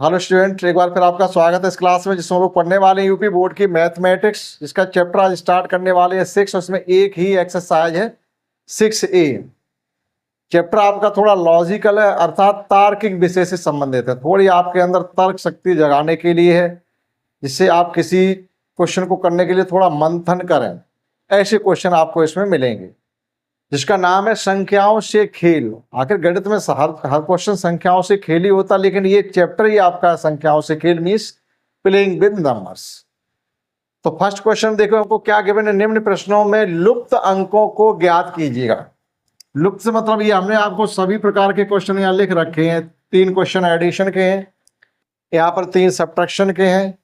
Hello student, एक बार फिर आपका स्वागत है इस क्लास में जिसमें हम लोग पढ़ने वाले हैं यूपी बोर्ड की मैथमेटिक्स, जिसका चैप्टर आज स्टार्ट करने वाले हैं 6। उसमें एक ही एक्सरसाइज है 6A। चैप्टर आपका थोड़ा लॉजिकल है, अर्थात तार्किक विषय से संबंधित है। थोड़ी आपके अंदर तर्क शक्ति जगाने के लिए है, जिससे आप किसी क्वेश्चन को करने के लिए थोड़ा मंथन करें। ऐसे क्वेश्चन आपको इसमें मिलेंगे, जिसका नाम है संख्याओं से खेल। आखिर गणित में हर क्वेश्चन संख्याओं से खेल ही होता, लेकिन ये चैप्टर ही आपका संख्याओं से खेल मीन्स प्लेइंग विद नंबर्स। तो फर्स्ट क्वेश्चन देखो, हमको क्या गिवन है। निम्न प्रश्नों में लुप्त अंकों को ज्ञात कीजिएगा। लुप्त से मतलब ये हमने आपको सभी प्रकार के क्वेश्चन यहाँ लिख रखे हैं। 3 क्वेश्चन एडिशन के हैं, यहाँ पर 3 सब्ट्रैक्शन के हैं,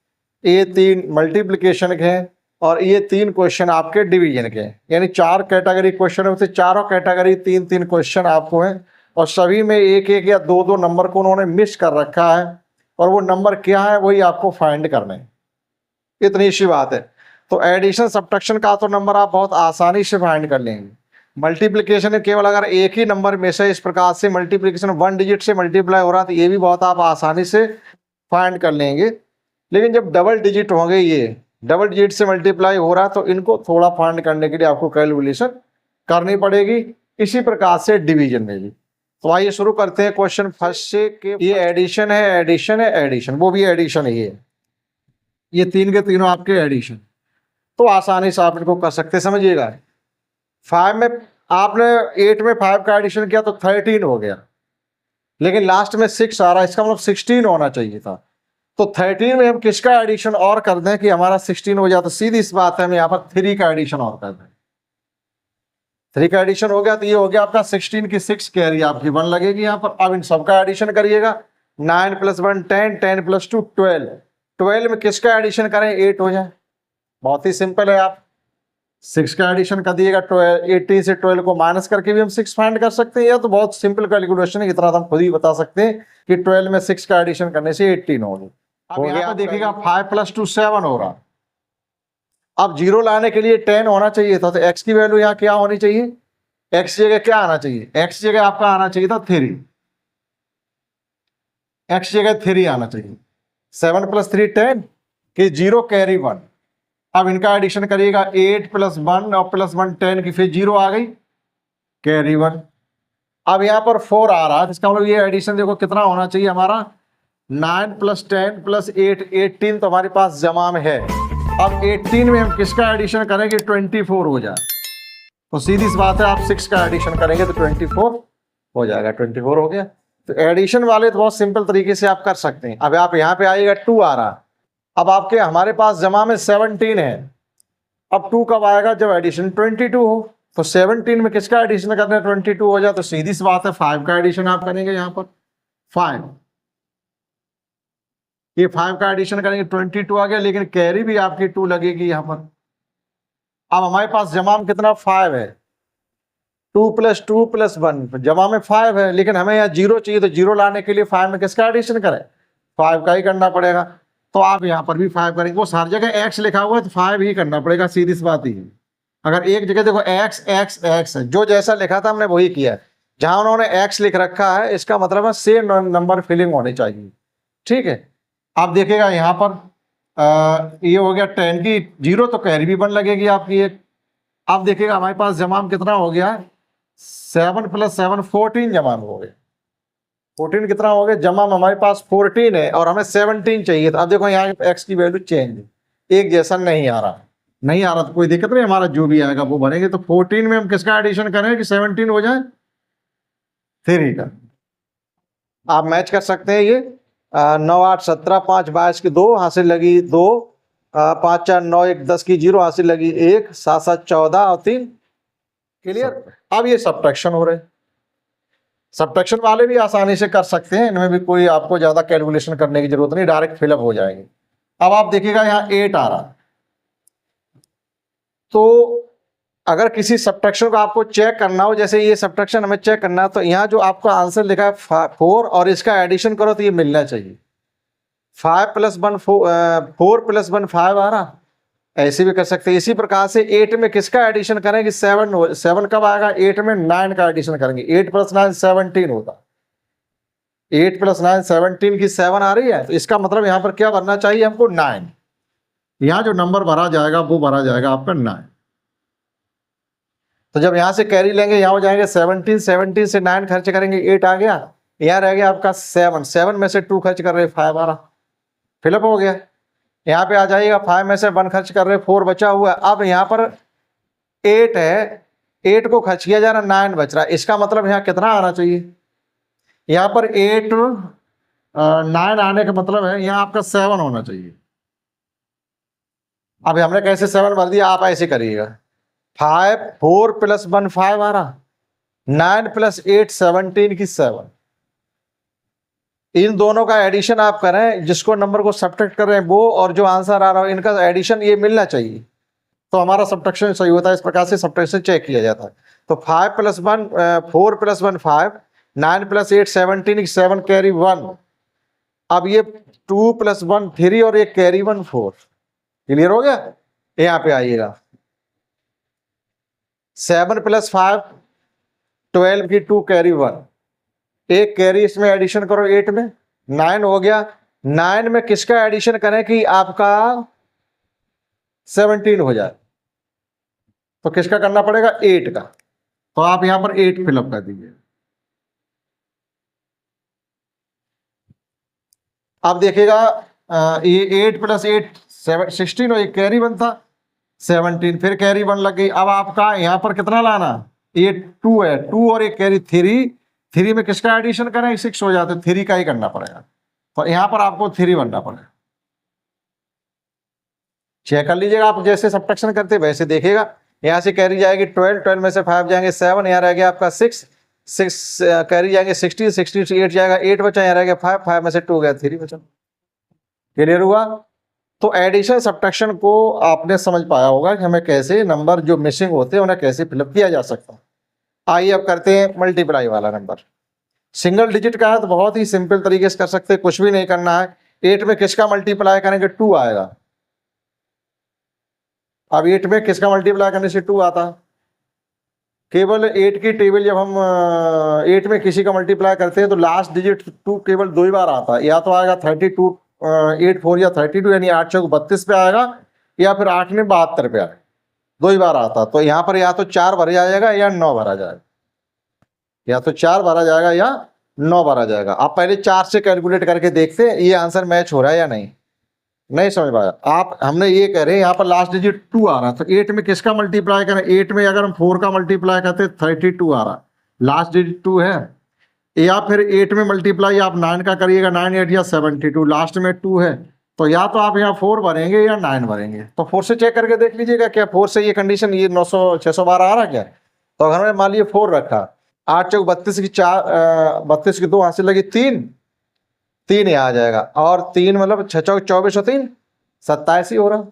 ये 3 मल्टीप्लिकेशन के हैं, और ये 3 क्वेश्चन आपके डिवीजन के हैं। यानी 4 कैटेगरी क्वेश्चन होते, चारों कैटेगरी 3-3 क्वेश्चन आपको हैं, और सभी में 1-1 या 2-2 नंबर को उन्होंने मिस कर रखा है, और वो नंबर क्या है वही आपको फाइंड करना है। इतनी सी बात है। तो एडिशन सब्ट्रैक्शन का तो नंबर आप बहुत आसानी से फाइंड कर लेंगे। मल्टीप्लिकेशन में केवल अगर एक ही नंबर में से इस प्रकार से मल्टीप्लिकेशन 1 डिजिट से मल्टीप्लाई हो रहा है तो ये भी बहुत आप आसानी से फाइंड कर लेंगे। लेकिन जब डबल डिजिट होंगे, ये डबल डिजिट से मल्टीप्लाई हो रहा है, तो इनको थोड़ा फाइंड करने के लिए आपको कैलकुलेशन करनी पड़ेगी। इसी प्रकार से डिवीजन में भी। तो आइए शुरू करते हैं क्वेश्चन फर्स्ट से कि ये एडिशन है, एडिशन है, एडिशन, वो भी एडिशन है। ये 3 के तीनों आपके एडिशन, तो आसानी से आप इनको कर सकते। समझिएगा, 5 में आपने 8 में 5 का एडिशन किया तो 13 हो गया, लेकिन लास्ट में 6 आ रहा है, इसका मतलब 16 होना चाहिए था। तो 13 में हम किसका एडिशन और कर दें कि हमारा 16 हो जाए? तो सीधी इस बात है, हम यहाँ पर 3 का एडिशन और कर दें। 3 का एडिशन हो गया तो ये हो गया आपका 16 की 6 कैरी आपकी 1 लगेगी यहाँ पर। अब इन सबका एडिशन करिएगा। 9 + 1 10, 10 + 2 12। 12 में किसका एडिशन करें? 8 हो जाए। बहुत ही सिंपल है। आप 6 का एडिशन कर दिएगा। 18 से 12 को माइनस करके भी हम 6 फाइंड कर सकते हैं। यह तो बहुत सिंपल कैलकुलेशन है, इतना तो हम खुद ही बता सकते हैं कि 12 में 6 का एडिशन करने से 18 होगी। अब यहाँ पे देखिएगा 5 + 2 7 हो रहा। अब 0 लाने के लिए 10 होना चाहिए था, तो x की वैल्यू यहाँ क्या होनी चाहिए? x जगह क्या आना चाहिए? x जगह आपका आना चाहिए था 3। x जगह 3 आना चाहिए। 7 + 3 10 कि 0 कैरी 1। अब इनका एडिशन करिएगा। 8 + 1 और +1 10 की फिर 0 आ गई, कैरी 1। अब यहाँ पर 4 आ रहा है, इसका मतलब ये एडिशन देखो कितना होना चाहिए हमारा। 9 + 10 + 8 18 तो हमारे पास जमा में है। अब 18 में हम किसका एडिशन करेंगे? 24 हो जाए। तो सीधी सी बात है, आप 6 का एडिशन करेंगे तो 24 हो जाएगा। 24 हो गया। तो एडिशन वाले तो बहुत सिंपल तरीके से आप कर सकते हैं। अब आप यहाँ पे आइएगा, 2 आ रहा। अब आपके हमारे पास जमा में 17 है। अब 2 कब आएगा? जब एडिशन 22 हो। तो 17 में किसका एडिशन करना है? 22 हो जाए। तो सीधी सी बात है, 5 का एडिशन आप करेंगे यहाँ पर। 5, ये 5 का एडिशन करेंगे, 22 आ गया, लेकिन कैरी भी आपकी 2 लगेगी यहाँ पर। अब हमारे पास जमा में कितना? 5 है। 2 + 2 + 1 जमा में 5 है, लेकिन हमें यहाँ 0 चाहिए, तो 0 लाने के लिए 5 में किसका एडिशन करें? 5 का ही करना पड़ेगा। तो आप यहाँ पर भी 5 करेंगे। वो हर जगह x लिखा हुआ है तो 5 ही करना पड़ेगा, सीधी सी बात ही है। अगर एक जगह देखो x x x है, जो जैसा लिखा था हमने वही किया है। जहां उन्होंने x लिख रखा है, इसका मतलब है सेम नंबर फिलिंग होनी चाहिए। ठीक है। आप देखिएगा यहाँ पर ये हो गया 10 की 0, तो कैरी भी 1 लगेगी आपकी एक। आप देखिएगा हमारे पास जमाम कितना हो गया? 7 + 7 14 जमाम हो गए। 14 कितना हो गया? जमाम हमारे पास 14 है और हमें 17 चाहिए। तो अब देखो यहाँ x की वैल्यू चेंज है, एक जैसा नहीं आ रहा। नहीं आ रहा तो कोई दिक्कत नहीं, हमारा जो भी आएगा वो बनेंगे। तो 14 में हम किसका एडिशन करें कि 17 हो जाए? 3 का। आप मैच कर सकते हैं। ये 9 8 17 5 22 की 2 हासिल लगी 2, 5 4 9 1 10 की 0 हासिल लगी 1, 7 7 14 और 3। क्लियर। अब ये सब्ट्रैक्शन हो रहे। सब्ट्रैक्शन वाले भी आसानी से कर सकते हैं, इनमें भी कोई आपको ज्यादा कैलकुलेशन करने की जरूरत नहीं, डायरेक्ट फिलअप हो जाएंगे। अब आप देखिएगा यहाँ 8 आ रहा। तो अगर किसी सब्ट्रैक्शन को आपको चेक करना हो, जैसे ये सब्ट्रैक्शन हमें चेक करना है, तो यहाँ जो आपका आंसर लिखा है 4 और इसका एडिशन करो तो ये मिलना चाहिए। 5 + 1 4 + 1 5 आ रहा। ऐसे भी कर सकते हैं। इसी प्रकार से 8 में किसका एडिशन करेंगे? 7 कब आएगा? 8 में 9 का एडिशन करेंगे। 8 + 9 17 होगा। 8 + 9 17 की 7 आ रही है, तो इसका मतलब यहाँ पर क्या भरना चाहिए हमको 9। यहाँ जो नंबर भरा जाएगा वो भरा जाएगा आपका 9। तो जब यहाँ से कैरी लेंगे यहाँ हो जाएंगे 17, 17 से 9 खर्च करेंगे 8 आ गया, यहाँ रह गया आपका 7, 7 में से 2 खर्च कर रहे 5 आ रहा, फिलअप हो गया। यहाँ पे आ जाइएगा 5 में से 1 खर्च कर रहे 4 बचा हुआ है। अब यहाँ पर 8 है, 8 को खर्च किया जा रहा 9 बच रहा है, इसका मतलब यहाँ कितना आना चाहिए, यहाँ पर 8 9 आने का मतलब है यहाँ आपका 7 होना चाहिए। अब हमने कैसे 7 भर दिया, आप ऐसे करिएगा 5 4 + 1 5 आ रहा, 9 + 8 17 की 7, इन दोनों का एडिशन आप करें, जिसको नंबर को सब्ट्रैक्ट कर रहे हैं वो और जो आंसर आ रहा हो इनका एडिशन ये मिलना चाहिए, तो हमारा सब्ट्रैक्शन सही होता है। इस प्रकार से सब्ट्रैक्शन चेक किया जाता है। तो 5 + 1 4 + 1 5, 9 + 8 17 की 7 कैरी 1, अब ये 2 + 1 3 और ये कैरी 1 4, क्लियर हो गया। यहाँ पे आइएगा 7 + 5 12 की 2 कैरी 1, एक कैरी इसमें एडिशन करो 8 में 9 हो गया, 9 में किसका एडिशन करें कि आपका 17 हो जाए, तो किसका करना पड़ेगा 8 का, तो आप यहां पर 8 फिलअप कर दीजिए। अब देखिएगा ये 8 + 8 16 और ये कैरी 1 था 17, फिर कैरी 1 लग गई। अब आपका यहां पर कितना लाना, ये 2 है 2 और एक कैरी 3, 3 में किसका एडिशन करें 6 हो जाते, 3 का ही करना पड़ेगा, तो यहां पर आपको 3 बनना पड़ेगा। चेक कर लीजिएगा, आप जैसे सब्ट्रैक्शन करते वैसे देखिएगा। यहां से कैरी जाएगी 12, 12 में से 5 जाएंगे 7, यहाँ रह गया आपका 6, 6 कैरी जाएंगे 16, 16 से 8 जाएगा 8 बचा, यहाँ रह गया 5, 5 में से 2 गया 3 बचा। क्लियर हुआ। तो एडिशन सब्ट्रैक्शन को आपने समझ पाया होगा कि हमें कैसे नंबर जो मिसिंग होते हैं उन्हें कैसे फिलअप किया जा सकता है। आइए अब करते हैं मल्टीप्लाई वाला नंबर। सिंगल डिजिट का है तो बहुत ही सिंपल तरीके से कर सकते हैं, कुछ भी नहीं करना है। 8 में किसका मल्टीप्लाई करेंगे 2 आएगा, अब 8 में किसका मल्टीप्लाई करने से 2 आता, केवल 8 की टेबल जब हम 8 में किसी का मल्टीप्लाई करते हैं तो लास्ट डिजिट 2 केवल 2 ही बार आता है, या तो आएगा 32 8 4 या 32 यानी 8 चौक 32 पे आएगा, या फिर 8 में 72 पे आएगा, 2 ही बार आता। तो यहाँ पर या तो 4 भरा जाएगा या 9 भरा जाएगा, या तो 4 भरा जाएगा या 9 भरा जाएगा। आप पहले 4 से कैलकुलेट करके देखते हैं ये आंसर मैच हो रहा है या नहीं, नहीं समझ पाया आप। हमने ये कह रहे हैं यहाँ पर लास्ट डिजिट 2 आ रहा है, तो 8 में किसका मल्टीप्लाई करें, 8 में अगर हम 4 का मल्टीप्लाई करते 32 आ रहा, लास्ट डिजिट 2 है, या फिर 8 में मल्टीप्लाई आप 9 का करिएगा 9 8 या 72, लास्ट में 2 है, तो या तो आप यहाँ 4 भरेंगे या 9 भरेंगे। तो 4 से चेक करके देख लीजिएगा क्या 4 से ये कंडीशन ये 900 612 आ रहा क्या। तो अगर हमने मान लिया 4 रखा, 8 चौक 32 की 4 32 की 2 हासिल लगी 3 3 यहाँ आ जाएगा, और 3 मतलब 6 चौक 24 और 3 27 ही हो रहा,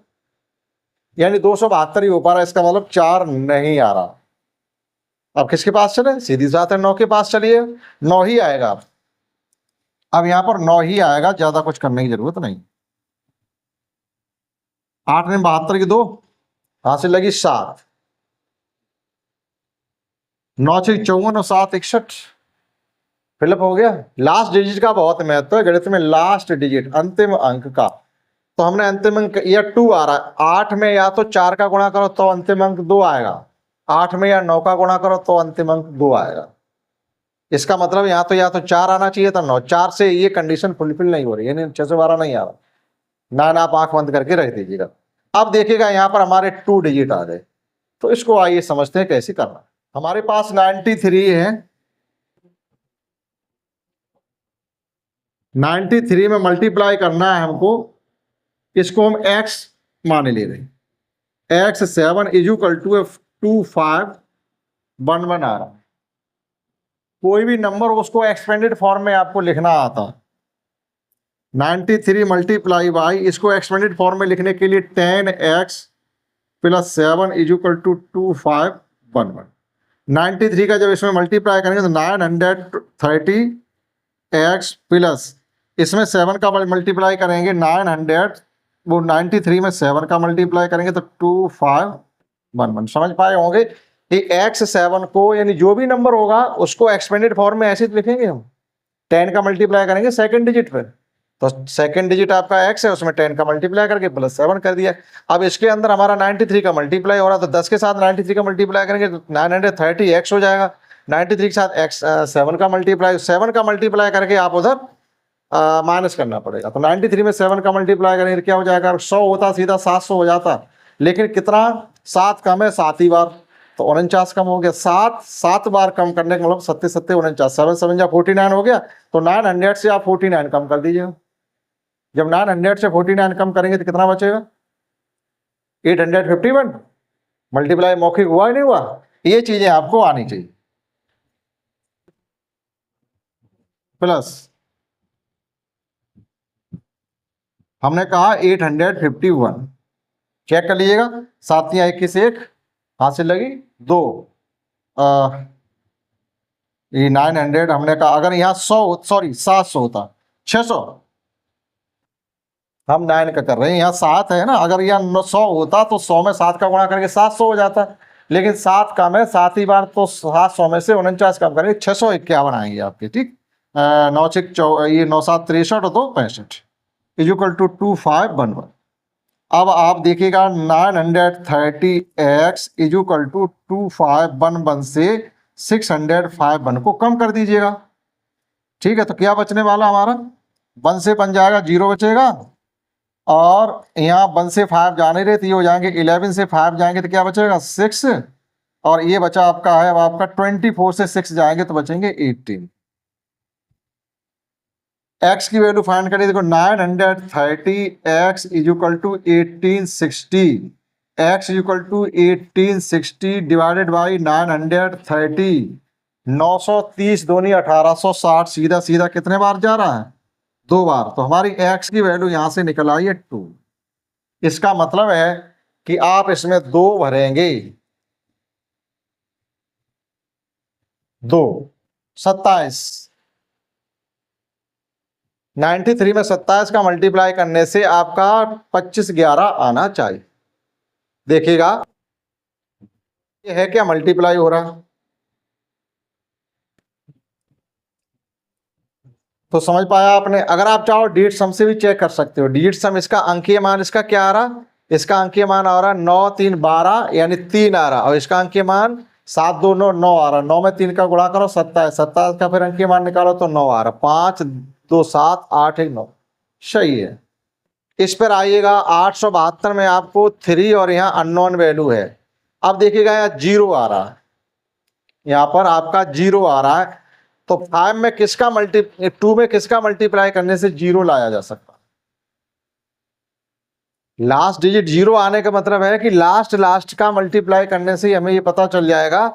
यानी 272 ही हो पा रहा, इसका मतलब 4 नहीं आ रहा। अब किसके पास चले, सीधी सी बात है 9 के पास चलिए, 9 ही आएगा। अब यहां पर 9 ही आएगा, ज्यादा कुछ करने की जरूरत नहीं। 8 में 72 की 2 हासिल लगी 7, 9 से 54 और 7 61, फिलअप हो गया। लास्ट डिजिट का बहुत महत्व है गणित में, लास्ट डिजिट अंतिम अंक का। तो हमने अंतिम अंक या 2 आ रहा है, 8 में या तो 4 का गुणा करो तो अंतिम अंक 2 आएगा, 8 में या 9 का गुणा करो तो अंतिम अंक 2 आएगा। इसका मतलब यहाँ तो या तो 4 आना चाहिए था 9, 4 से ये कंडीशन फुलफिल नहीं हो रही, यानी 612 नहीं आ रहा, ना आप आंख बंद करके रख दीजिएगा। अब देखिएगा यहाँ पर हमारे 2 डिजिट आ गए, तो इसको आइए समझते हैं कैसे करना। हमारे पास 93 है, 93 में मल्टीप्लाई करना है हमको, इसको हम x मान ले रहे, x 7 = 2 5 1 1 आ रहा। कोई भी नंबर उसको एक्सपेंडेड फॉर्म में आपको लिखना आता, 93 मल्टीप्लाई बाई, इसको एक्सपेंडेड फॉर्म में लिखने के लिए 10x + 7 = 2 5 1 1। 93 का जब इसमें मल्टीप्लाई करेंगे तो 930x प्लस इसमें 7 का मल्टीप्लाई करेंगे 900, वो 93 में 7 का मल्टीप्लाई करेंगे तो 2 5 1 1। समझ पाए होंगे कि x 7 को यानी जो भी नंबर होगा उसको एक्सपेंडेड फॉर्म में ऐसे लिखेंगे हम, 10 का मल्टीप्लाई करेंगे सेकंड डिजिट पे, तो सेकंड डिजिट आपका x है, उसमें 10 का मल्टीप्लाई करके प्लस 7 कर दिया। अब इसके अंदर हमारा 93 का मल्टीप्लाई हो रहा, तो 10 के साथ 93 का मल्टीप्लाई करेंगे तो 930 x हो जाएगा। 93 के साथ x 7 का मल्टीप्लाई, 7 का मल्टीप्लाई करके आप उधर माइनस करना पड़ेगा। तो 93 में 7 का मल्टीप्लाई करेंगे क्या हो जाएगा, 100 होता सीधा 700 हो जाता, लेकिन कितना 7 कम है 7 ही बार, तो 49 कम हो गया। 7 बार कम करने का मतलब 7 7 49, 7 7 जा 49 हो गया, तो 900 से आप 49 कम कर दीजिएगा। जब 900 से 49 कम करेंगे तो कितना बचेगा, 851। मल्टीप्लाई मौखिक हुआ ही नहीं हुआ, ये चीजें आपको आनी चाहिए। प्लस हमने कहा 851, चेक कर लीजिएगा, 7 या 21 1 हाथ से लगी 2, ये 900 हमने कहा, अगर यहाँ 700 होता 600, हम 9 का कर रहे हैं, यहाँ 7 है ना, अगर यहाँ 100 होता तो 100 में 7 का गुणा करके 700 हो जाता, लेकिन 7 कम है 7 ही बार, तो 700 में से 49 कम करेंगे 651 आएंगे आपके, ठीक। 9 6 ये 9 7 63 और 2 65 इक्वल टू 2511। अब आप देखिएगा 930x इक्वल टू 2511 से 651 को कम कर दीजिएगा, ठीक है। तो क्या बचने वाला हमारा, 1 से बन जाएगा 0 बचेगा, और यहाँ 1 से 5 जाने रहे तो ये हो जाएंगे 11 से 5 जाएंगे तो क्या बचेगा 6, और ये बचा आपका है, अब आपका 24 से 6 जाएंगे तो बचेंगे 18। x की वैल्यू फाइंड करिए, देखो 930x equal to 1860, x equal to 1860 divided by 930, 930 दूनी 1860, सीधा सीधा कितने बार जा रहा है, 2 बार, तो हमारी x की वैल्यू यहां से निकल आई है 2। इसका मतलब है कि आप इसमें 2 भरेंगे, 2 27, 93 में 27 का मल्टीप्लाई करने से आपका 2511 आना चाहिए। देखिएगा ये है क्या मल्टीप्लाई हो रहा, तो समझ पाया आपने। अगर आप चाहो डिजिट सम से भी चेक कर सकते हो, डिजिट सम इसका अंकीय मान इसका क्या आ रहा, इसका अंकीय मान आ रहा 9 3 12 यानी 3 आ रहा, और इसका अंकीय मान 7 2 9 9 आ रहा, 9 में 3 का गुणा करो 27, 27 का फिर अंकीय मान निकालो तो 9 आ रहा, 5 2 7 8 1 9, सही है। इस पर आइएगा 872 में आपको 3 और यहाँ अननोन वैल्यू है। अब देखिएगा यहाँ 0 आ रहा है, यहाँ पर आपका 0 आ रहा है, तो 5 में किसका 2 में किसका मल्टीप्लाई करने से 0 लाया जा सकता, लास्ट डिजिट 0 आने का मतलब है कि लास्ट का मल्टीप्लाई करने से हमें ये पता चल जाएगा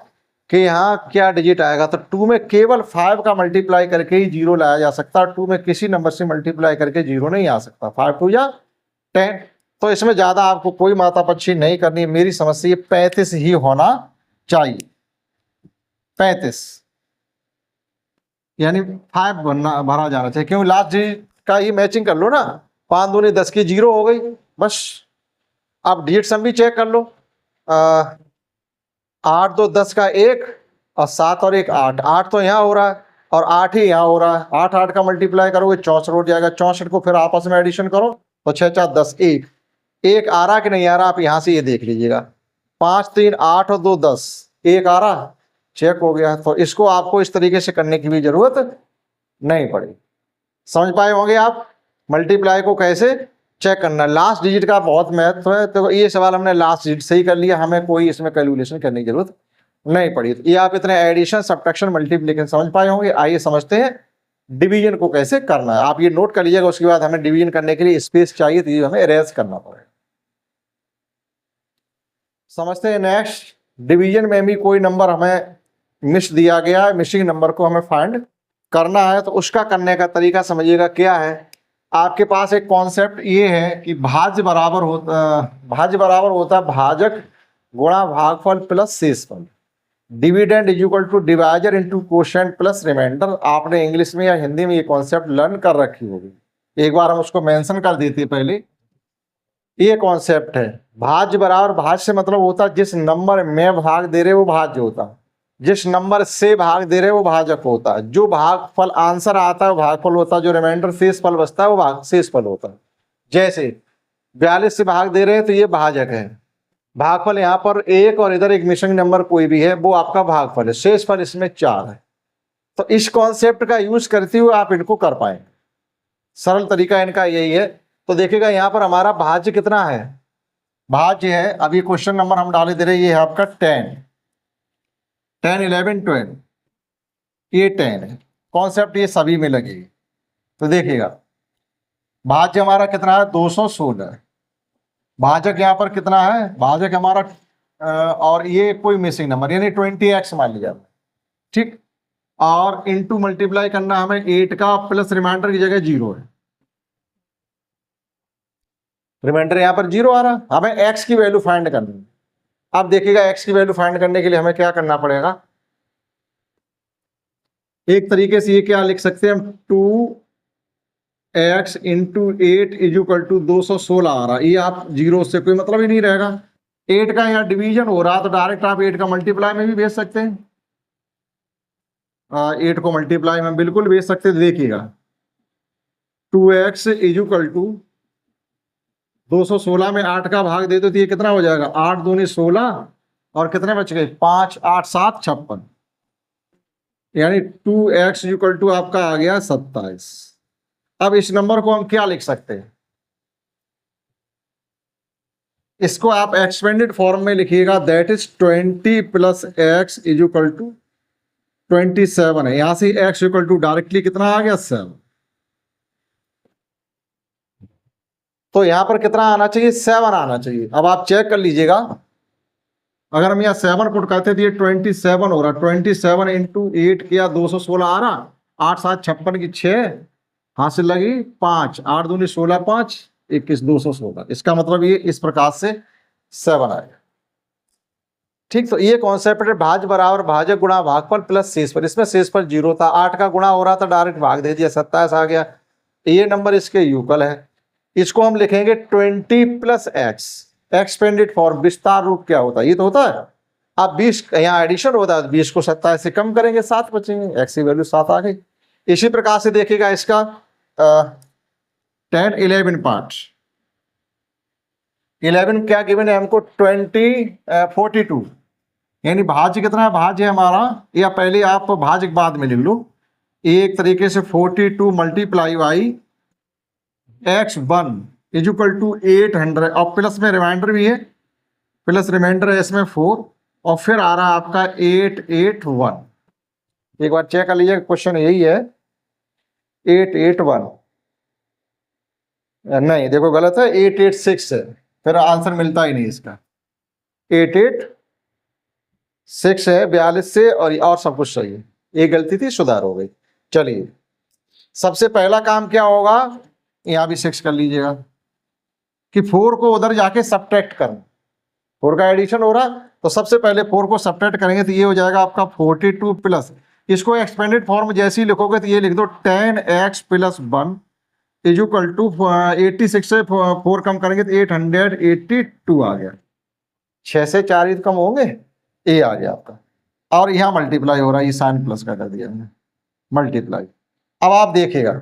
कि यहाँ क्या डिजिट आएगा। तो 2 में केवल 5 का मल्टीप्लाई करके ही 0 लाया जा सकता है, 2 में किसी नंबर से मल्टीप्लाई करके 0 नहीं आ सकता। 5 2 या 10, तो इसमें ज्यादा आपको कोई मातापक्षी नहीं करनी, मेरी समझ से ये 35 ही होना चाहिए, 35 यानी 5 भरा जाना चाहिए, क्योंकि लास्ट डिजिट का ही मैचिंग कर लो ना, 5 दूनी 10 की 0 हो गई बस। आप डिजिट सम भी चेक कर लो, 8 2 10 का 1 और 7 और 1 8, 8 तो यहाँ हो रहा है और 8 ही यहाँ हो रहा है, 8 8 का मल्टीप्लाई करोगे 64 हो जाएगा, 64 को फिर आपस में एडिशन करो तो 6 4 10 1 आ रहा कि नहीं आ रहा, आप यहाँ से ये देख लीजिएगा, 5 3 8 और 2 10, 1 आ रहा, चेक हो गया। तो इसको आपको इस तरीके से करने की भी जरूरत नहीं पड़ी। समझ पाए होंगे आप मल्टीप्लाई को कैसे चेक करना, लास्ट डिजिट का बहुत महत्व है। तो ये सवाल हमने लास्ट डिजिट से ही कर लिया, हमें कोई इसमें कैलकुलेशन करने की जरूरत नहीं पड़ी। तो ये आप इतने एडिशन सब्ट्रैक्शन मल्टीप्लिकेशन समझ पाए होंगे। आइए समझते हैं डिवीजन को कैसे करना है। आप ये नोट कर लीजिएगा, उसके बाद हमें डिवीजन करने के लिए स्पेस चाहिए तो ये हमें अरेंज करना पड़ेगा। समझते हैं नेक्स्ट, डिवीजन में भी कोई नंबर हमें मिस दिया गया है, मिसिंग नंबर को हमें फाइंड करना है, तो उसका करने का तरीका समझिएगा क्या है। आपके पास एक कॉन्सेप्ट ये है कि भाज्य बराबर होता है भाजक गुणा भागफल प्लस शेषफल, dividend is equal to divisor into quotient plus remainder. आपने इंग्लिश में या हिंदी में ये कॉन्सेप्ट लर्न कर रखी होगी, एक बार हम उसको मेंशन कर देते पहले। ये कॉन्सेप्ट है भाज्य बराबर, भाज्य से मतलब होता है जिस नंबर में भाग दे रहे वो भाज्य होता है, जिस नंबर से भाग दे रहे हैं वो भाजक होता है, जो भागफल आंसर आता है वो भागफल होता है, जो रिमाइंडर शेष फल बचता है वो शेष फल होता है। जैसे 42 से भाग दे रहे हैं तो ये भाजक है, भागफल यहाँ पर 1 और इधर एक मिसिंग नंबर कोई भी है वो आपका भागफल है, शेष फल इसमें 4 है। तो इस कॉन्सेप्ट का यूज करते हुए आप इनको कर पाएंगे, सरल तरीका इनका यही है। तो देखिएगा यहाँ पर हमारा भाज्य कितना है, भाज्य है, अभी क्वेश्चन नंबर हम डाले दे रहे हैं, ये है आपका 10, 10, 11, 12, ये 10 है। कॉन्सेप्ट ये सभी में लगेगी। तो देखिएगा भाज्य हमारा कितना है, 216 है। भाजक यहाँ पर कितना है, भाजक हमारा और ये कोई मिसिंग नंबर यानी 20x मान लिया, ठीक। और इनटू मल्टीप्लाई करना हमें 8 का प्लस रिमाइंडर की जगह 0 है, रिमाइंडर यहाँ पर 0 आ रहा, हमें x की वैल्यू फाइंड करनी है। अब देखिएगा x की वैल्यू फाइंड करने के लिए हमें क्या करना पड़ेगा, एक तरीके से ये क्या लिख सकते हैं हम, 2x into 8 is equal to 216 आ रहा, ये आप 0 से कोई मतलब ही नहीं रहेगा। 8 का यहाँ डिवीजन हो रहा तो डायरेक्ट आप 8 का मल्टीप्लाई में भी भेज सकते हैं, 8 को मल्टीप्लाई में बिल्कुल भेज सकते हैं। देखिएगा 2x इज इक्वल टू 216 में 8 का भाग दे दो तो ये कितना हो जाएगा, 8 दूनी 16 और कितने बच गए 5, 8, 7, 56, यानी 2x इक्वल टू आपका आ गया 27। अब इस नंबर को हम क्या लिख सकते हैं, इसको आप एक्सपेंडेड फॉर्म में लिखिएगा, that is 20 plus x is equal to 27 है। यहां से x इक्वल टू डायरेक्टली कितना आ गया 7, तो यहां पर कितना आना चाहिए, 7 आना चाहिए। अब आप चेक कर लीजिएगा, अगर हम यहाँ 7 पुट करते तो ये 27 हो रहा, 27 इंटू 8 किया 216 आ रहा, 8, 7, 56 की 6 हासिल लगी 5, 8 दूनी 16, 5, 21, 216। इसका मतलब ये इस प्रकार से 7 आएगा, ठीक। तो ये कॉन्सेप्ट है भाज्य बराबर भाजक गुणा भागफल प्लस शेषफल। इसमें शेषफल 0 था, 8 का गुणा हो रहा था, डायरेक्ट भाग दे दिया, 27 आ गया। ये नंबर इसके युगल है, इसको हम लिखेंगे 20 प्लस x, एक्सपेंडेड फॉर्म, विस्तार रूप क्या होता है, ये तो होता है। अब 20 यहाँ एडिशन होता है, 20 को 27 से कम करेंगे 7 बचेंगे, x की वैल्यू 7 आ गई। इसी प्रकार से देखिएगा इसका 10, 11 पार्ट, 11 क्या गिवन है हमको, 42, यानी भाज्य कितना है, भाज्य हमारा, या पहले आप भाज्य बाद में लिख लो, एक तरीके से 42 multiply by x1 is equal to 800, और प्लस में रिमाइंडर भी है, प्लस रिमाइंडर है इसमें 4, और फिर आ रहा है आपका 881। एक बार चेक कर लीजिए, क्वेश्चन यही है 881, नहीं देखो गलत है, 886 है, फिर आंसर मिलता ही नहीं इसका, 886 है 42 से, और सब कुछ सही है, एक गलती थी सुधार हो गई। चलिए सबसे पहला काम क्या होगा, यहां भी 6 कर लीजिएगा कि 4 को उधर जाके सब्ट्रैक्ट करना, 4 का एडिशन हो रहा तो सबसे पहले 4 को सब्ट्रैक्ट करेंगे तो ये हो जाएगा आपका 42 प्लस, इसको एक्सपेंडेड फॉर्म जैसे ही लिखोगे तो ये लिख दो 10x plus 1 is equal to 86 से 4 कम करेंगे तो 882 आ गया, 6 से 4 ही कम होंगे, ये आ गया आपका। और यहाँ मल्टीप्लाई हो रहा है, ये साइन प्लस का कर दिया मैंने मल्टीप्लाई। अब आप देखिएगा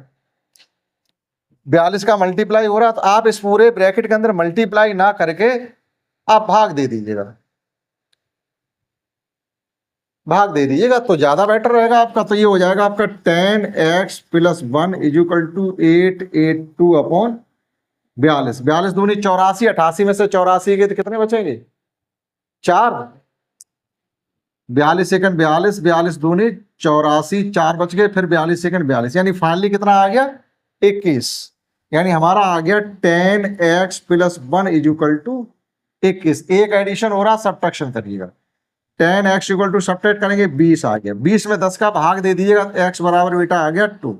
42 का मल्टीप्लाई हो रहा तो आप इस पूरे ब्रैकेट के अंदर मल्टीप्लाई ना करके आप भाग दे दीजिएगा, भाग दे दीजिएगा तो ज्यादा बेटर रहेगा आपका। तो ये हो जाएगा आपका 10x plus 1 is equal to 882 upon 42, 42 दूनी 84, 88 में से 84 के तो कितने बचेंगे 4, 42 सेकंड 42, 42 दूनी 84, 4 बच गए, फिर 42 सेकंड 42, यानी फाइनली कितना आ गया 21, यानी हमारा आ गया 10x plus 1 is equal to 21। एक एडिशन हो रहा, सब्ट्रैक्शन करिएगा, 10x इक्वल टू सब्ट्रैक्ट करेंगे 20 आ गया, 20 में 10 का भाग दे दीजिएगा, x बराबर बेटा आ गया 2।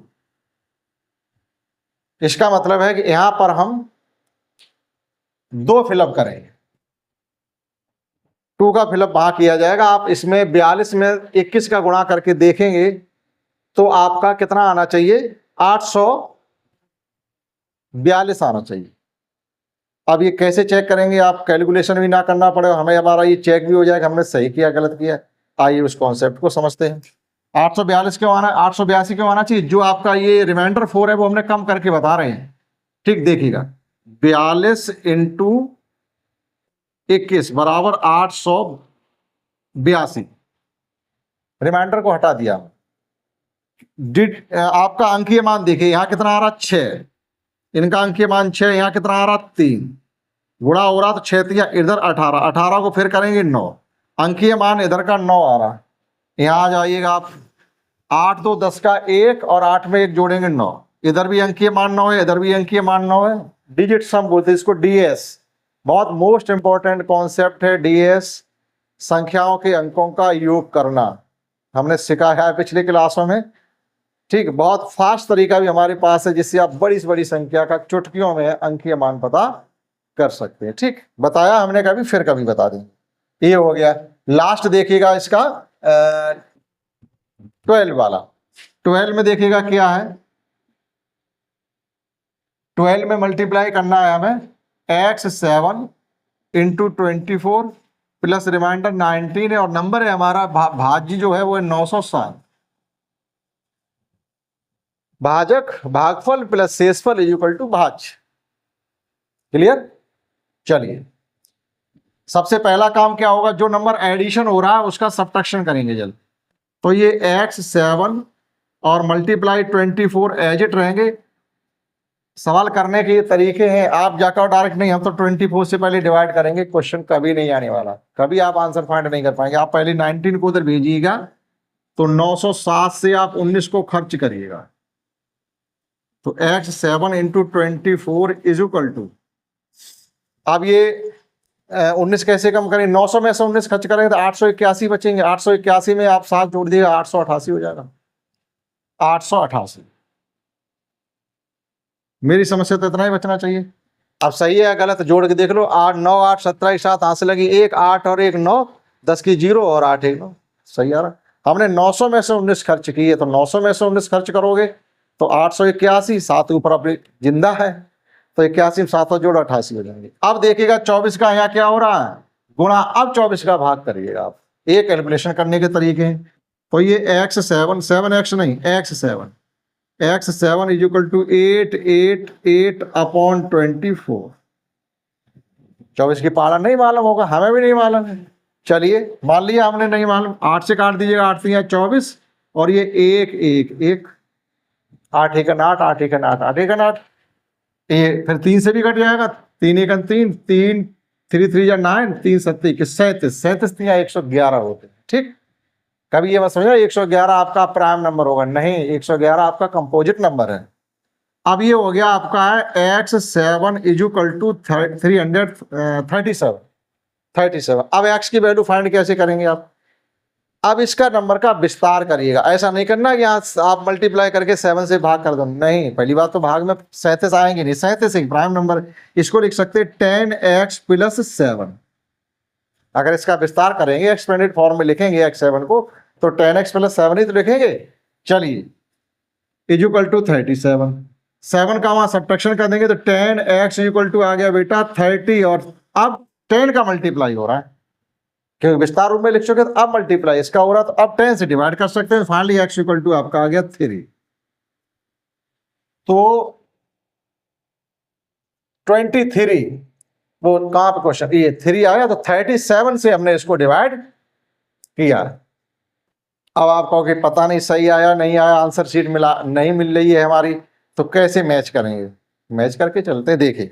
इसका मतलब है कि यहां पर हम 2 फिलअप करेंगे, 2 का फिलअप वहां किया जाएगा। आप इसमें 42 में 21 का गुणा करके देखेंगे तो आपका कितना आना चाहिए 842 आना चाहिए। अब ये कैसे चेक करेंगे, आप कैलकुलेशन भी ना करना पड़े, हमें हमारा ये चेक भी हो जाएगा हमने सही किया गलत किया। आइए उस कॉन्सेप्ट को समझते हैं। 842 क्यों आना, 882 क्यों आना चाहिए? जो आपका ये रिमाइंडर 4 है वो हमने कम करके बता रहे हैं। ठीक, देखिएगा 42 इंटू 21 बराबर 882। रिमाइंडर को हटा दिया। आपका अंकीय मान देखिए, यहां कितना आ रहा 6, इनका अंकीय मान 6, यहां कितना आ रहा 3, गुणा हो रहा तो 6 तिया इधर 18, 18 को फिर करेंगे 9, अंकीय मान इधर का 9 आ रहा। यहां आ जाइएगा आप, 8 2 10 का 1 और 8 में 1 जोड़ेंगे 9, इधर भी अंकीय मान 9 है, इधर भी अंकीय मान 9 है। डिजिट सम बोलते हैं इसको, डीएस। बहुत मोस्ट इंपॉर्टेंट कॉन्सेप्ट है डीएस, संख्याओं के अंकों का योग करना, हमने सिखाया है पिछले क्लासों में। ठीक, बहुत फास्ट तरीका भी हमारे पास है जिससे आप बड़ी से बड़ी संख्या का चुटकियों में अंकीय मान पता कर सकते हैं। ठीक, बताया हमने, कभी फिर कभी बता देंगे। ये हो गया। लास्ट देखिएगा इसका 12 वाला। 12 में देखिएगा क्या है, 12 में मल्टीप्लाई करना है हमें x7 इंटू 24 प्लस रिमाइंडर 19 है और नंबर है हमारा भाज्य जो है वो है 960। भाजक भागफल प्लस शेषफल इज इक्वल टू भाज्य। क्लियर? चलिए, सबसे पहला काम क्या होगा, जो नंबर एडिशन हो रहा है उसका सब्ट्रैक्शन करेंगे जल्द। तो ये x7 और मल्टीप्लाई 24 एज इट रहेंगे। सवाल करने के तरीके हैं, आप जाकर डायरेक्ट नहीं, हम तो 24 से पहले डिवाइड करेंगे, क्वेश्चन कभी नहीं आने वाला, कभी आप आंसर फाइंड नहीं कर पाएंगे। आप पहले 19 को उधर भेजिएगा, तो 960 से आप 19 को खर्च करिएगा, तो x7 into 24 is equal to, अब ये 19 कैसे कम करें, 900 में से 19 खर्च करेंगे तो 881 बचेंगे, 881 में आप 7 जोड़ दिएगा 888 हो जाएगा, 888। मेरी समस्या तो इतना ही बचना चाहिए। अब सही है या गलत जोड़ के देख लो, 8 9 8 17 7 हाथ से लगी, 1 8 और 1 9, 10 की 0 और 8 1 9, सही आ रहा। हमने 900 में से 19 खर्च किए, तो 900 में से 19 खर्च करोगे तो 881, 7 ऊपर अपने जिंदा है, तो 81 7 जोड़ 88 हो जाएंगे। अब देखिएगा 24 का यहाँ क्या हो रहा है, गुणा। अब 24 का भाग करिएगा आप, एक कैलकुलेशन करने के तरीके हैं। तो ये x7 7x नहीं x7 is equal to 888 upon 24। 24 की पाला नहीं मालूम होगा, हमें भी नहीं मालूम है। चलिए मान लिया हमने नहीं मालूम, 8 से काट दीजिएगा, 8 से 24 और ये 1 1 1, 8 1 8 8 1 8 8 1 8, ये फिर 3 से भी कट जाएगा, 3 1 3 3 3 3 या 9, 3 7 37 37 या 111 होते हैं। ठीक, कभी ये मत समझना 111 आपका प्राइम नंबर होगा, नहीं, 111 आपका कंपोजिट नंबर है। अब ये हो गया आपका है x7 इज इक्वल टू 337। अब x की वैल्यू फाइंड कैसे करेंगे आप? अब इसका नंबर का विस्तार करिएगा, ऐसा नहीं करना कि यहाँ आप मल्टीप्लाई करके 7 से भाग कर दो, नहीं, पहली बात तो भाग में 37 आएंगे नहीं, 37 एक प्राइम नंबर। इसको लिख सकते 10x प्लस 7। अगर इसका विस्तार करेंगे, एक्सपेंडेड फॉर्म में लिखेंगे x7 को, तो 10x प्लस 7 ही तो लिखेंगे। चलिए, इज इक्वल टू 37, 7 का वहां सब्ट्रैक्शन कर देंगे तो 10x इक्वल टू आ गया बेटा 30, और अब 10 का मल्टीप्लाई हो रहा है, क्योंकि विस्तार रूप में लिख चुके, तो अब मल्टीप्लाई इसका हो रहा, तो अब 10 से डिवाइड कर सकते हैं। फाइनली x इक्वल टू आपका आ गया 3। तो 23, वो कहां पे क्वेश्चन, ये 3 आया, तो 37 से हमने इसको डिवाइड किया। अब आप कहोगे पता नहीं सही आया नहीं आया, आंसर शीट मिला नहीं मिल रही है हमारी, तो कैसे मैच करेंगे? मैच करके चलते, देखिए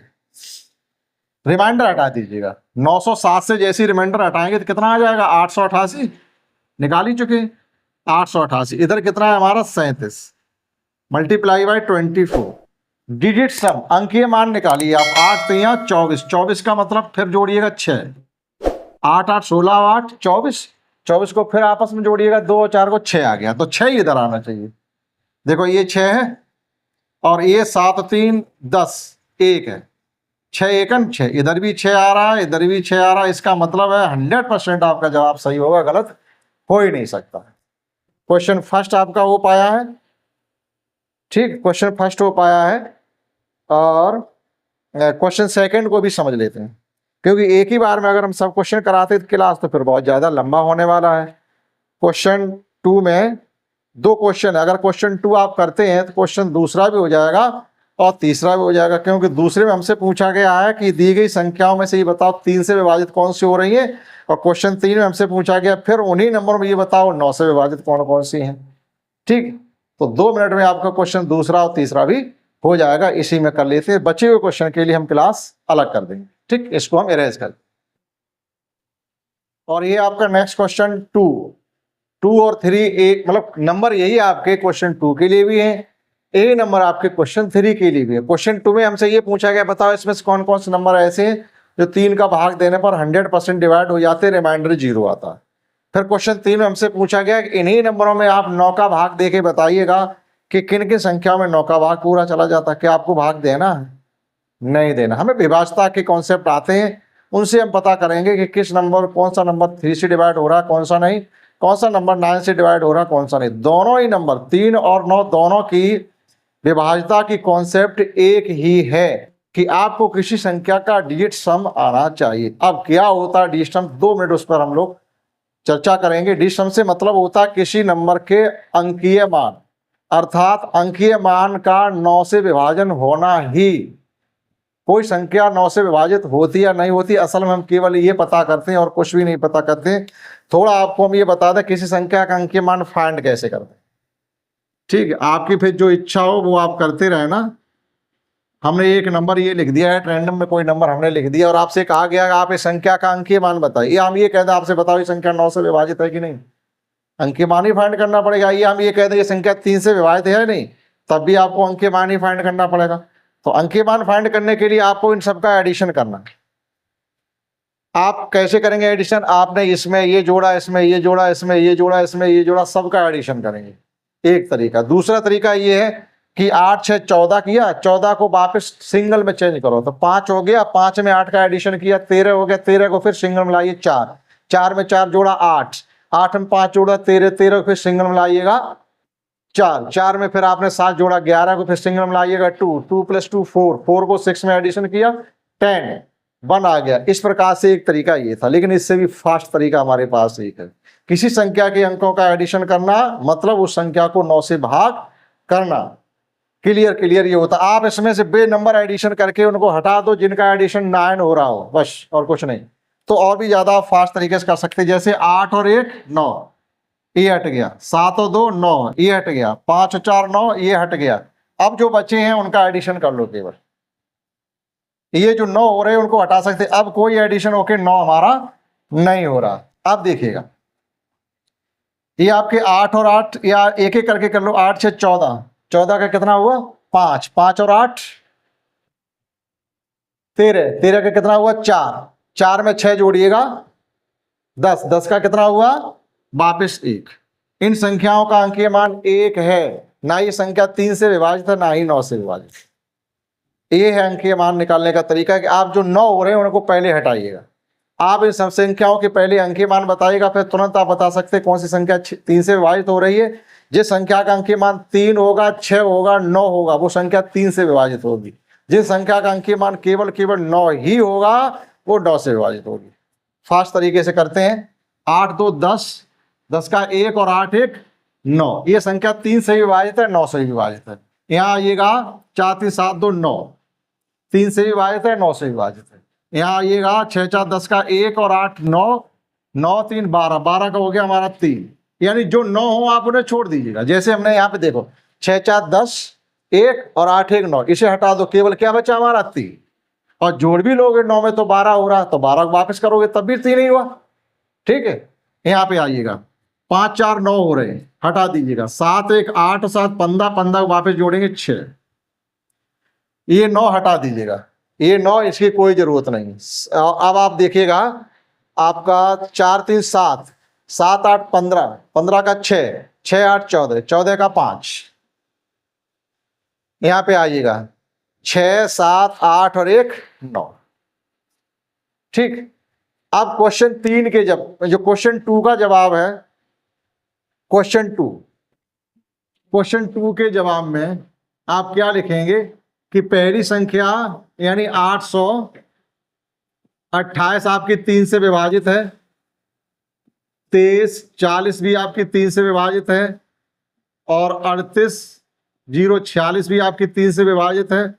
रिमाइंडर हटा दीजिएगा, 960 से जैसे रिमाइंडर हटाएंगे तो कितना आ जाएगा, 888 निकाल ही चुके, 888। इधर कितना है हमारा 37 मल्टीप्लाई बाई 24, डिजिट सम अंकीय मान निकालिए आप, 8 3 24, 24 का मतलब फिर जोड़िएगा 6, 8 8 16 8 24, 24 को फिर आपस में जोड़िएगा, 2 और 4 को 6 आ गया, तो 6 इधर आना चाहिए। देखो ये 6 है और ये 7 3 10 1 है, 6 1 6, इधर भी 6 आ रहा है, इधर भी 6 आ रहा है, इसका मतलब है 100% आपका जवाब सही होगा, गलत हो ही नहीं सकता। क्वेश्चन फर्स्ट आपका हो पाया है, ठीक, क्वेश्चन फर्स्ट हो पाया है। और क्वेश्चन सेकंड को भी समझ लेते हैं, क्योंकि एक ही बार में अगर हम सब क्वेश्चन कराते तो क्लास तो फिर बहुत ज़्यादा लंबा होने वाला है। क्वेश्चन 2 में 2 क्वेश्चन है, अगर क्वेश्चन 2 आप करते हैं तो क्वेश्चन दूसरा भी हो जाएगा और तीसरा भी हो जाएगा, क्योंकि दूसरे में हमसे पूछा गया है कि दी गई संख्याओं में से ये बताओ 3 से विभाजित कौन सी हो रही है, और क्वेश्चन 3 में हमसे पूछा गया फिर उन्हीं नंबर में ये बताओ 9 से विभाजित कौन कौन सी हैं। ठीक, तो 2 मिनट में आपका क्वेश्चन दूसरा और तीसरा भी हो जाएगा, इसी में कर लेते हैं। बचे हुए क्वेश्चन के लिए हम क्लास अलग कर देंगे। ठीक, इसको हम इरेज कर, और ये आपका नेक्स्ट क्वेश्चन 2 और 3 एक मतलब नंबर यही आपके क्वेश्चन 2 के लिए भी है, ए नंबर आपके क्वेश्चन 3 के लिए भी है। क्वेश्चन 2 में हमसे ये पूछा गया बताओ इसमें से कौन कौन से नंबर ऐसे हैं जो 3 का भाग देने पर 100% डिवाइड हो जाते हैं, रिमाइंडर 0 आता है। फिर क्वेश्चन 3 में हमसे पूछा गया कि इन्हीं नंबरों में आप 9 का भाग दे के बताइएगा कि किन किन संख्या में 9 का भाग पूरा चला जाता है। क्या आपको भाग देना है? नहीं देना। हमें विभाज्यता के कॉन्सेप्ट आते हैं, उनसे हम पता करेंगे कि किस नंबर, कौन सा नंबर 3 से डिवाइड हो रहा है, कौन सा नहीं, कौन सा नंबर 9 से डिवाइड हो रहा है, कौन सा नहीं। दोनों ही नंबर 3 और 9 दोनों की विभाज्यता की कॉन्सेप्ट एक ही है कि आपको किसी संख्या का डिजिट सम आना चाहिए। अब क्या होता है डिजिट सम, 2 मिनट उस पर हम लोग चर्चा करेंगे। डिजिट सम से मतलब होता है किसी नंबर के अंकीय मान, अर्थात अंकीय मान का 9 से विभाजन होना ही। कोई संख्या 9 से विभाजित होती या नहीं होती, असल में हम केवल ये पता करते हैं और कुछ भी नहीं पता करते। थोड़ा आपको हम ये बता दें किसी संख्या का अंकीय मान फाइंड कैसे करते हैं। ठीक है, आपकी फिर जो इच्छा हो वो आप करते रहे ना। हमने एक नंबर ये लिख दिया है, रैंडम में कोई नंबर हमने लिख दिया और आपसे कहा गया कि आप इस संख्या का अंकीय मान बताइए। हम ये कह दें आपसे बताओ ये संख्या 9 से विभाजित है कि नहीं, अंकीय मान ही फाइंड करना पड़ेगा। ये हम ये कह दें ये संख्या 3 से विभाजित है नहीं, तब भी आपको अंकीय मान ही फाइंड करना पड़ेगा। तो अंकीय मान फाइंड करने के लिए आपको इन सबका एडिशन करना है। आप कैसे करेंगे एडिशन? आपने इसमें ये जोड़ा, इसमें ये जोड़ा, इसमें ये जोड़ा, इसमें ये जोड़ा, सबका एडिशन करेंगे, एक तरीका। दूसरा तरीका ये है कि 8 6 14 किया, 14 को वापस सिंगल में चेंज करो तो 5 हो गया, 5 में 8 का एडिशन किया 13 हो गया, 13 को फिर सिंगल में लाइए 4, 4 में 4 जोड़ा 8, 8 में 5 जोड़ा 13, 13 को फिर सिंगल में लाइएगा 4, 4 में फिर आपने 7 जोड़ा 11 को फिर सिंगल में लाइएगा 2, 2 + 2 4, 4 को 6 में एडिशन किया 10, 1 आ गया। इस प्रकार से एक तरीका ये था, लेकिन इससे भी फास्ट तरीका हमारे पास एक है। किसी संख्या के अंकों का एडिशन करना मतलब उस संख्या को 9 से भाग करना। क्लियर ये होता। आप इसमें से बे नंबर एडिशन करके उनको हटा दो जिनका एडिशन 9 हो रहा हो, बस और कुछ नहीं। तो और भी ज्यादा फास्ट तरीके से कर सकते हैं, जैसे 8 और 1 9, ये हट गया, 7 और 2 9, ये हट गया, 5 और 4 9, ये हट गया। अब जो बचे हैं उनका एडिशन कर लो केवल। ये जो 9 हो रहे हैं उनको हटा सकते। अब कोई एडिशन होके 9 हमारा नहीं हो रहा। अब देखिएगा ये आपके 8 और 8 या एक एक करके कर लो। 8 6 14, 14 का कितना हुआ 5, 5 और 8 13, 13 का कितना हुआ 4, 4 में 6 जोड़िएगा 10, 10 का कितना हुआ वापिस 1। इन संख्याओं का अंकीय मान 1 है, ना ये संख्या 3 से विभाजित है ना ही 9 से विभाजित। ये है अंकीय मान निकालने का तरीका कि आप जो 9 हो रहे हैं उनको पहले हटाइएगा। आप इन सब संख्याओं के पहले अंकीय मान बताइएगा, फिर तुरंत आप बता सकते हैं कौन सी संख्या 3 से विभाजित हो रही है। जिस संख्या का अंकीय मान 3 होगा, 6 होगा, 9 होगा, वो संख्या 3 से विभाजित होगी। जिस संख्या का अंकीय मान केवल 9 ही होगा वो 9 से विभाजित होगी। फास्ट तरीके से करते हैं। 8 2 10, 10 का 1 और 8 1 9, ये संख्या 3 से विभाजित है, 9 से विभाजित है। यहाँ आइएगा 4 3 7 2 9, 3 से विभाजित है, 9 से विभाजित है। यहाँ आइएगा 6 4 10 का 1 और 8 9, 9 3 12, 12 का हो गया हमारा 3। यानी जो 9 हो आप उन्हें छोड़ दीजिएगा। जैसे हमने यहाँ पे देखो 6 4 10 1 और 8 1 9, इसे हटा दो, केवल क्या बचा हमारा 3। और जोड़ भी लोगे 9 में तो 12 हो रहा, तो 12 वापस करोगे तब भी 3 ही हुआ। ठीक है, यहाँ पे आइएगा 5 4 9 हो रहे हैं, हटा दीजिएगा। 7 1 8 7 15, 15 वापस जोड़ेंगे 6, ये 9 हटा दीजिएगा, ये 9 इसकी कोई जरूरत नहीं। अब आप देखिएगा आपका 4 3 7, 7 8 15, 15 का 6, 6 8 14, 14 का 5। यहाँ पे आइएगा 6 7 8 और 1 9। ठीक, अब क्वेश्चन 3 के जो क्वेश्चन 2 का जवाब है, क्वेश्चन 2 के जवाब में आप क्या लिखेंगे कि पहली संख्या यानी 828 आपकी 3 से विभाजित है, 23, 40 भी आपकी 3 से विभाजित है, और 38, 0, 46 भी आपकी 3 से विभाजित है,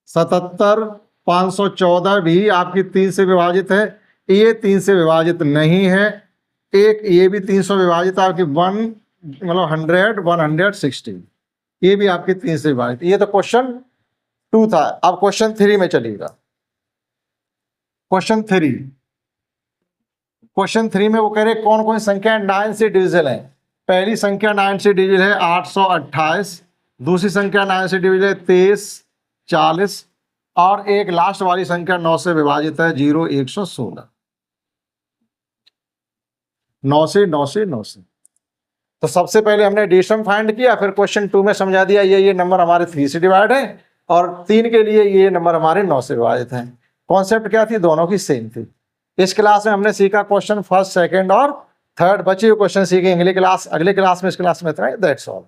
77, 514 भी आपकी 3 से विभाजित है। ये 3 से विभाजित नहीं है। एक ये भी 300 विभाजित है आपकी 100, 160, ये भी आपकी 3 से विभाजित। ये तो क्वेश्चन 2 था। अब क्वेश्चन 3 में चलिएगा। क्वेश्चन 3 में वो कह रहे कौन कौन संख्या 9 से डिविजिबल है। पहली संख्या 9 से डिविजिबल है 828, दूसरी संख्या 9 से डिविजिबल है 23, 40, और एक लास्ट वाली संख्या 9 से विभाजित है 0, 116। 9 से। तो सबसे पहले हमने एडिशन फाइंड किया, फिर क्वेश्चन 2 में समझा दिया ये नंबर हमारे 3 से डिवाइड है, और 3 के लिए ये नंबर हमारे 9 से विभाजित हैं। कॉन्सेप्ट क्या थी, दोनों की सेम थी। इस क्लास में हमने सीखा क्वेश्चन 1st, 2nd और 3rd। बचे हुए क्वेश्चन सीखेंगे अगले क्लास में। इस क्लास में इतना ही, दैट्स ऑल।